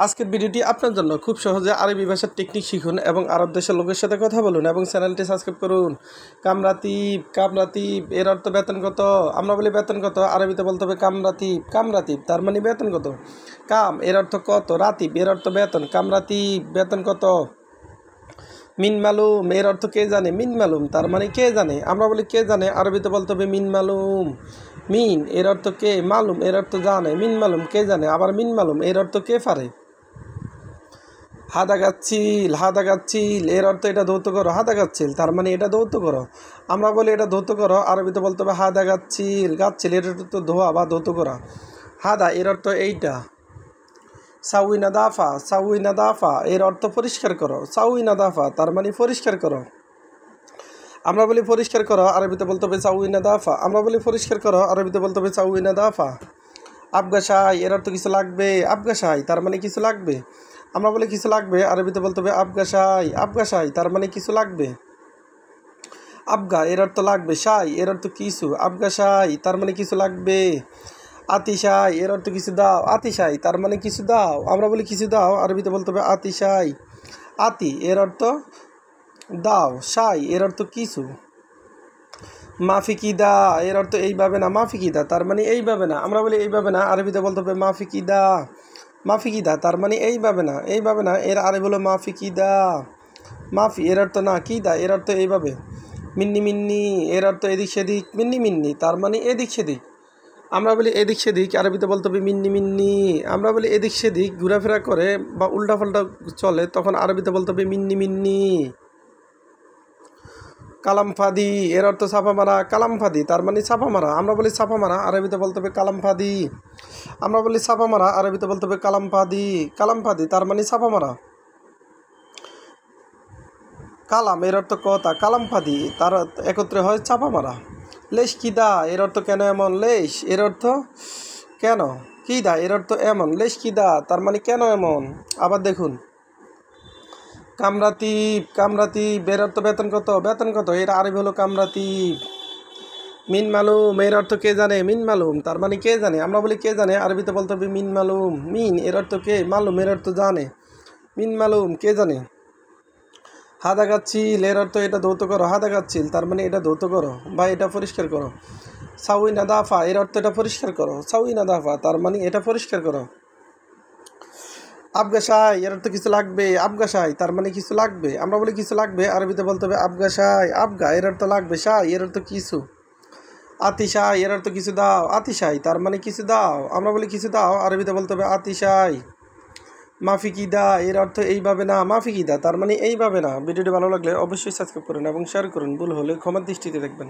আজকের ভিডিওটি আপনার জন্য খুব সহজে আরবি ভাষার টেকনিক শিখুন এবং আরব দেশের লোকের সাথে কথা বলুন এবং চ্যানেলটি সাবস্ক্রাইব করুন। কামরাতিব কামরাতিব এর অর্থ বেতন কত। আমরা বলি বেতন কত, আরবিতে বলতে হবে কামরাতিব। কামরাতিব তার মানে বেতন কত। কাম এর অর্থ কত, রাতিব এর অর্থ বেতন, কামরাতিব বেতন কত। মিন মালুম এর অর্থ কে জানে, মিন মালুম তার মানে কে জানে। আমরা বলি কে জানে, আরবিতে বলতে হবে মিন মালুম। মিন এর অর্থ কে, মালুম এর অর্থ জানে, মিন মালুম কে জানে। আবার মিন মালুম এর অর্থ কে পারে। হাদা গাচ্ছিল, হাদা গাচ্ছিল এর অর্থ এটা ধৌত করো, হাদা গাচ্ছিল তার মানে এটা ধৌত করো। আমরা বলি এটা ধৌত করো, আরবিতে বলতে হবে হাদা গাচ্ছিল। গাচ্ছিল এর অর্থ ধোয়া বা ধৌত করা। হাদা এর অর্থ এইটা। সাউইনা দাফা, সাউইনা দাফা এর অর্থ পরিষ্কার করো। সাউইনা দাফা তার মানে পরিষ্কার করো। আমরা বলি পরিষ্কার করো, আরবিতে বলতে হবে সাউইনা দাফা। আমরা বলি পরিষ্কার করো, আরবিতে বলতে হবে সাউইনা দাফা। আবগাসাই এর অর্থ কিছু লাগবে, আবগাসাই তার মানে কিছু লাগবে। আমরা বলি কিছু লাগবে, আরবিতে বলতে হবে আবগাসাই। আবগাসাই তার মানে কিছু লাগবে। আবগা এর অর্থ লাগবে, সাই এর অর্থ কিছু, আবগাসাই তার মানে কিছু লাগবে। আতিশাই এর অর্থ কিছু দাও, আতিশাই তার মানে কিছু দাও। আমরা বলি কিছু দাও, আরবিতে বলতে হবে আতিশাই। আতি এর অর্থ দাও, সাই এর অর্থ কিছু। মাফিকিদা এর অর্থ এইভাবে না, মাফিকিদা তার মানে এইভাবে না। আমরা বলি এইভাবে না, আরবিতে বলতে হবে মাফিকিদা। মাফিকিদা তার মানে এইভাবে না, এইভাবে না এর আরবি হলো মাফিকিদা। মাফি এর অর্থ না, কিদা এর অর্থ এইভাবে। মিন্নি মিন্নি এর অর্থ এদিক সেদিক, মিন্নি মিন্নি তার মানে এদিক সেদিক। আমরা বলি এদিক সেদিক, আরবিতে বলতে হবে মিন্নি মিন্নি। আমরা বলি এদিক সেদিক ঘোরাফেরা করে বা উল্টাপাল্টা চলে, তখন আরবিতে বলতে হবে মিন্নি মিন্নি। কালামফাদি এর অর্থ ছাপা মারা, কালামফাদি তার মানে ছাপা মারা। আমরা বলি ছাপা মারা, আরবিতে বলতে হবে কালামফাদি। আমরা বলি ছাপা মারা, আরবিতে বলতে হবে কালামফাদি। কালামফাদি তার মানে ছাপা মারা। কালাম এর অর্থ কথা, কালামফাদি তার একত্রে হয় চাপা মারা। লেশ কিদা এর অর্থ কেন এমন, লেশ এর অর্থ কেন, কিদা এর অর্থ এমন, লেশ কিদা তার মানে কেন এমন। আবার দেখুন, কামরাতিব, কামরাতিব এর অর্থ বেতন কত, বেতন কত এর আরবি হলো কামরাতিব। মিন মালুম এর অর্থ কে জানে, মিন মালুম তার মানে কে জানে। আমরা বলি কে জানে, আরবিতে বলতে হবে মিন মালুম। মিন এর অর্থ কে, মালুম এর অর্থ জানে, মিন মালুম কে জানে। হাদা গাচ্ছিল এর অর্থ এটা ধৌত করো, হাদা গাচ্ছিল তার মানে এটা ধৌত করো বা এটা পরিষ্কার করো। সাউইনা দাফা এর অর্থ এটা পরিষ্কার করো, সাউইনা দাফা তার মানে এটা পরিষ্কার করো। আবগাসাই এর অর্থ কিছু লাগবে, আবগাসাই তার মানে কিছু লাগবে। আমরা বলি কিছু লাগবে, আরবিতে বলতে হবে আবগাসাই। আবগা এর অর্থ লাগবে, সাই এর অর্থ কিছু। আতিশাই এর অর্থ কিছু দাও, আতিশাই তার মানে কিছু দাও। আমরা বলি কিছু দাও, আরবিতে বলতে হবে আতিশাই। মাফিকিদা এর অর্থ এইভাবে না, মাফিকিদা তার মানে এইভাবে না। ভিডিওটি ভালো লাগলে অবশ্যই সাবস্ক্রাইব করুন এবং শেয়ার করুন। ভুল হলে ক্ষমার দৃষ্টিতে দেখবেন।